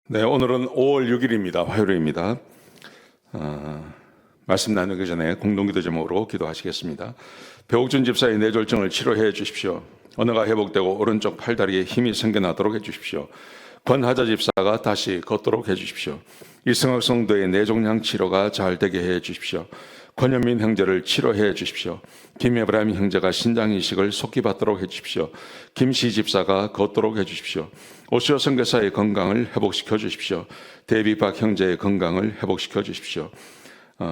네, 오늘은 5월 6일입니다. 화요일입니다. 말씀 나누기 전에 공동기도 제목으로 기도하시겠습니다. 배옥준 집사의 뇌졸중을 치료해 주십시오. 언어가 회복되고 오른쪽 팔다리에 힘이 생겨나도록 해주십시오. 권하자 집사가 다시 걷도록 해주십시오. 이승학 성도의 뇌종양 치료가 잘 되게 해 주십시오. 권현민 형제를 치료해 주십시오. 김에브라임 형제가 신장 이식을 속히 받도록 해주십시오. 김시 집사가 걷도록 해주십시오. 오시오 선교사의 건강을 회복시켜 주십시오. 데비박 형제의 건강을 회복시켜 주십시오.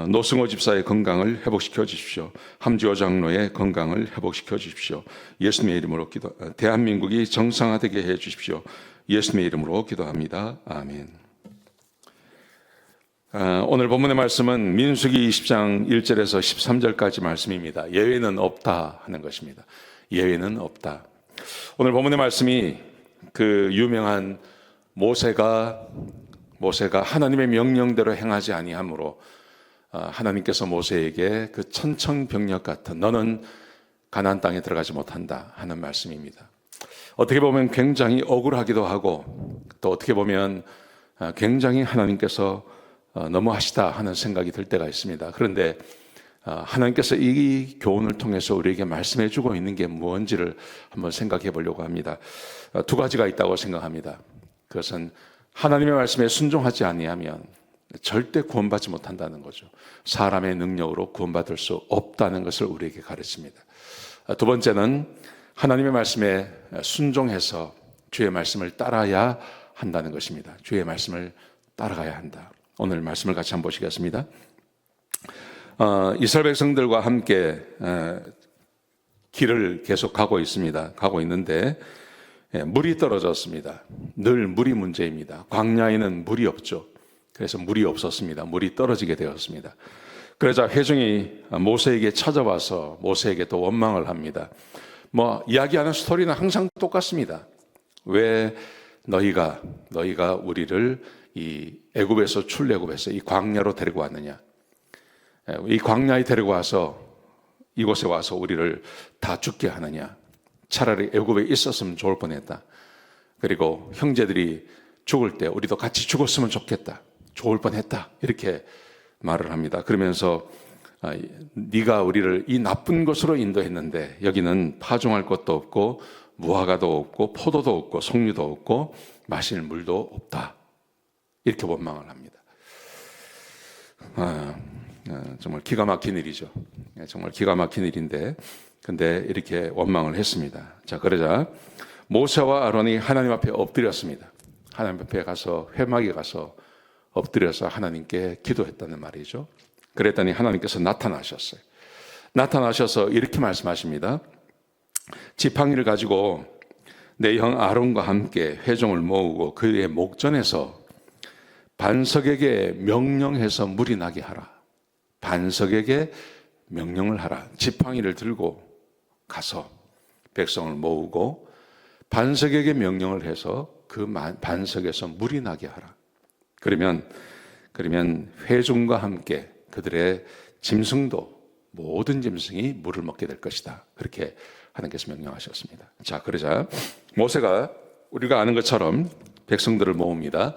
노승호 집사의 건강을 회복시켜 주십시오. 함지호 장로의 건강을 회복시켜 주십시오. 예수님의 이름으로 대한민국이 정상화되게 해 주십시오. 예수님의 이름으로 기도합니다. 아멘. 오늘 본문의 말씀은 민수기 20장 1절에서 13절까지 말씀입니다. 예외는 없다 하는 것입니다. 예외는 없다. 오늘 본문의 말씀이 그 유명한 모세가 하나님의 명령대로 행하지 아니함으로 하나님께서 모세에게 그 천천병력 같은 너는 가나안 땅에 들어가지 못한다 하는 말씀입니다. 어떻게 보면 굉장히 억울하기도 하고 또 어떻게 보면 굉장히 하나님께서 너무하시다 하는 생각이 들 때가 있습니다. 그런데 하나님께서 이 교훈을 통해서 우리에게 말씀해 주고 있는 게 무엇인지를 한번 생각해 보려고 합니다. 두 가지가 있다고 생각합니다. 그것은 하나님의 말씀에 순종하지 아니하면 절대 구원받지 못한다는 거죠. 사람의 능력으로 구원받을 수 없다는 것을 우리에게 가르칩니다. 두 번째는 하나님의 말씀에 순종해서 주의 말씀을 따라야 한다는 것입니다. 주의 말씀을 따라가야 한다. 오늘 말씀을 같이 한번 보시겠습니다. 이스라엘 백성들과 함께 길을 계속 가고 있습니다. 가고 있는데 물이 떨어졌습니다. 늘 물이 문제입니다. 광야에는 물이 없죠. 그래서 물이 없었습니다. 물이 떨어지게 되었습니다. 그러자 회중이 모세에게 찾아와서 모세에게 또 원망을 합니다. 이야기하는 스토리는 항상 똑같습니다. 왜 너희가 우리를 이 애굽에서 출애굽해서 이 광야로 데리고 왔느냐? 이 광야에 데리고 와서 이곳에 와서 우리를 다 죽게 하느냐? 차라리 애굽에 있었으면 좋을 뻔했다. 그리고 형제들이 죽을 때 우리도 같이 죽었으면 좋겠다. 좋을 뻔했다. 이렇게 말을 합니다. 그러면서 네가 우리를 이 나쁜 곳으로 인도했는데 여기는 파종할 것도 없고 무화과도 없고 포도도 없고 석류도 없고 마실 물도 없다. 이렇게 원망을 합니다. 정말 기가 막힌 일이죠. 정말 기가 막힌 일인데 근데 이렇게 원망을 했습니다. 자, 그러자 모세와 아론이 하나님 앞에 엎드렸습니다. 하나님 앞에 가서 회막에 가서 엎드려서 하나님께 기도했다는 말이죠. 그랬더니 하나님께서 나타나셨어요. 나타나셔서 이렇게 말씀하십니다. 지팡이를 가지고 내 형 아론과 함께 회중을 모으고 그의 목전에서 반석에게 명령해서 물이 나게 하라. 반석에게 명령을 하라. 지팡이를 들고 가서 백성을 모으고 반석에게 명령을 해서 그 반석에서 물이 나게 하라. 그러면 회중과 함께 그들의 짐승도 모든 짐승이 물을 먹게 될 것이다. 그렇게 하나님께서 명령하셨습니다. 자, 그러자 모세가 우리가 아는 것처럼 백성들을 모읍니다.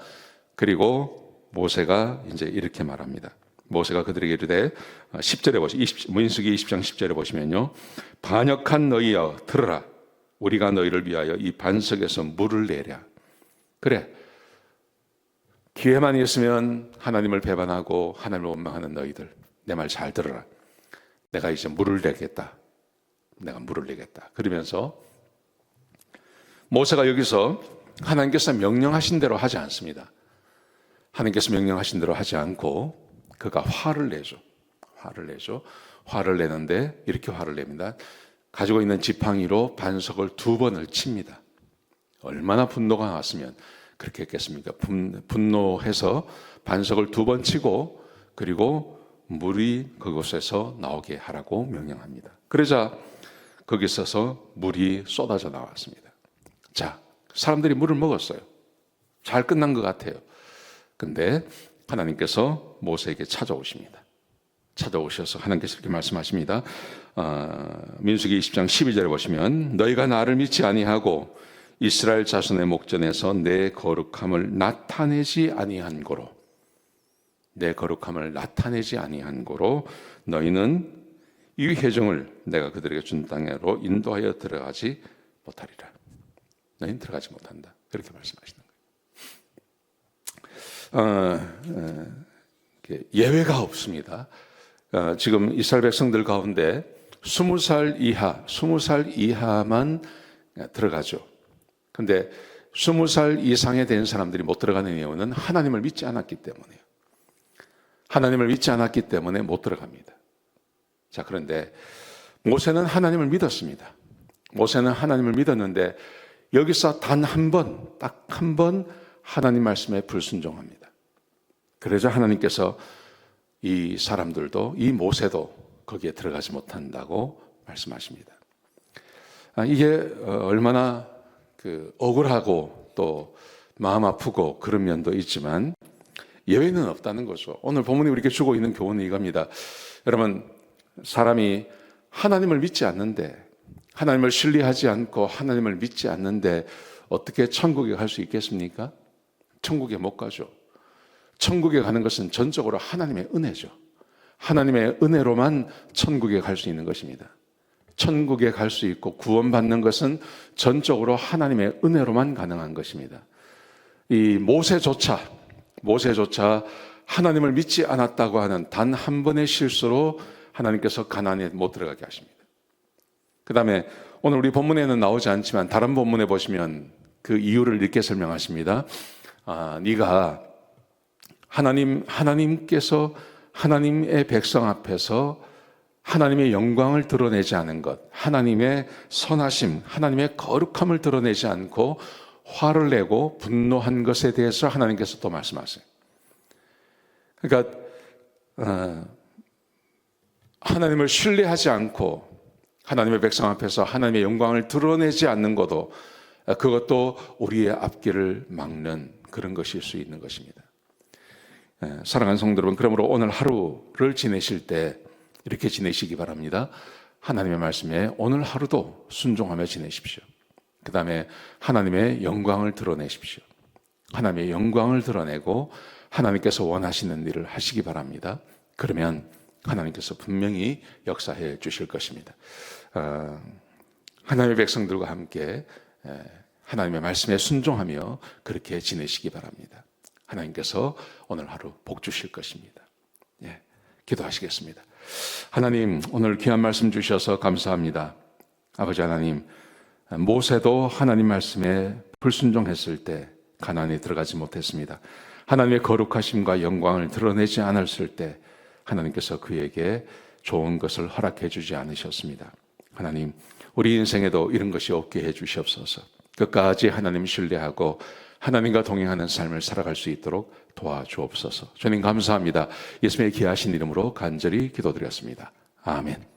그리고 모세가 이제 이렇게 말합니다. 모세가 그들에게 이르되 10절에 민수기 20장 10절에 보시면요. 반역한 너희여 들으라. 우리가 너희를 위하여 이 반석에서 물을 내랴. 그래. 기회만 있으면 하나님을 배반하고 하나님을 원망하는 너희들 내 말 잘 들으라. 내가 이제 물을 내겠다. 내가 물을 내겠다. 그러면서 모세가 여기서 하나님께서 명령하신 대로 하지 않습니다. 하나님께서 명령하신 대로 하지 않고 그가 화를 내죠. 화를 내는데 이렇게 화를 냅니다. 가지고 있는 지팡이로 반석을 2번을 칩니다. 얼마나 분노가 나왔으면 그렇게 했겠습니까? 분노해서 반석을 2번 치고 그리고 물이 그곳에서 나오게 하라고 명령합니다. 그러자 거기서서 물이 쏟아져 나왔습니다. 자, 사람들이 물을 먹었어요. 잘 끝난 것 같아요. 근데 하나님께서 모세에게 찾아오십니다. 찾아오셔서 하나님께서 이렇게 말씀하십니다. 민수기 20장 12절에 보시면 너희가 나를 믿지 아니하고 이스라엘 자손의 목전에서 내 거룩함을 나타내지 아니한 고로, 내 거룩함을 나타내지 아니한 고로 너희는 이 회정을 내가 그들에게 준 땅으로 인도하여 들어가지 못하리라. 너희는 들어가지 못한다. 그렇게 말씀하시는 거예요. 예외가 없습니다. 지금 이스라엘 백성들 가운데 20살 이하만 들어가죠. 근데 20살 이상에 된 사람들이 못 들어가는 이유는 하나님을 믿지 않았기 때문이에요. 하나님을 믿지 않았기 때문에 못 들어갑니다. 자, 그런데 모세는 하나님을 믿었습니다. 모세는 하나님을 믿었는데 여기서 단 한 번, 딱 한 번 하나님 말씀에 불순종합니다. 그래서 하나님께서 이 사람들도, 이 모세도 거기에 들어가지 못한다고 말씀하십니다. 이게 얼마나 억울하고 또 마음 아프고 그런 면도 있지만 예외는 없다는 거죠. 오늘 본문이 우리에게 주고 있는 교훈은 이겁니다. 여러분, 사람이 하나님을 믿지 않는데, 하나님을 신뢰하지 않고 하나님을 믿지 않는데 어떻게 천국에 갈 수 있겠습니까? 천국에 못 가죠. 천국에 가는 것은 전적으로 하나님의 은혜죠. 하나님의 은혜로만 천국에 갈 수 있는 것입니다. 천국에 갈 수 있고 구원받는 것은 전적으로 하나님의 은혜로만 가능한 것입니다. 이 모세조차 하나님을 믿지 않았다고 하는 단 한 번의 실수로 하나님께서 가나안에 못 들어가게 하십니다. 그 다음에 오늘 우리 본문에는 나오지 않지만 다른 본문에 보시면 그 이유를 이렇게 설명하십니다. 네가 하나님께서 하나님의 백성 앞에서 하나님의 영광을 드러내지 않은 것, 하나님의 선하심, 하나님의 거룩함을 드러내지 않고 화를 내고 분노한 것에 대해서 하나님께서 또 말씀하세요. 그러니까 하나님을 신뢰하지 않고 하나님의 백성 앞에서 하나님의 영광을 드러내지 않는 것도, 그것도 우리의 앞길을 막는 그런 것일 수 있는 것입니다. 사랑하는 성도 여러분, 그러므로 오늘 하루를 지내실 때 이렇게 지내시기 바랍니다. 하나님의 말씀에 오늘 하루도 순종하며 지내십시오. 그 다음에 하나님의 영광을 드러내십시오. 하나님의 영광을 드러내고 하나님께서 원하시는 일을 하시기 바랍니다. 그러면 하나님께서 분명히 역사해 주실 것입니다. 하나님의 백성들과 함께 하나님의 말씀에 순종하며 그렇게 지내시기 바랍니다. 하나님께서 오늘 하루 복 주실 것입니다. 기도하시겠습니다. 하나님, 오늘 귀한 말씀 주셔서 감사합니다. 아버지 하나님, 모세도 하나님 말씀에 불순종했을 때 가나안에 들어가지 못했습니다. 하나님의 거룩하심과 영광을 드러내지 않았을 때 하나님께서 그에게 좋은 것을 허락해 주지 않으셨습니다. 하나님, 우리 인생에도 이런 것이 없게 해 주시옵소서. 끝까지 하나님 신뢰하고 하나님과 동행하는 삶을 살아갈 수 있도록 도와주옵소서. 주님 감사합니다. 예수님의 귀하신 이름으로 간절히 기도드렸습니다. 아멘.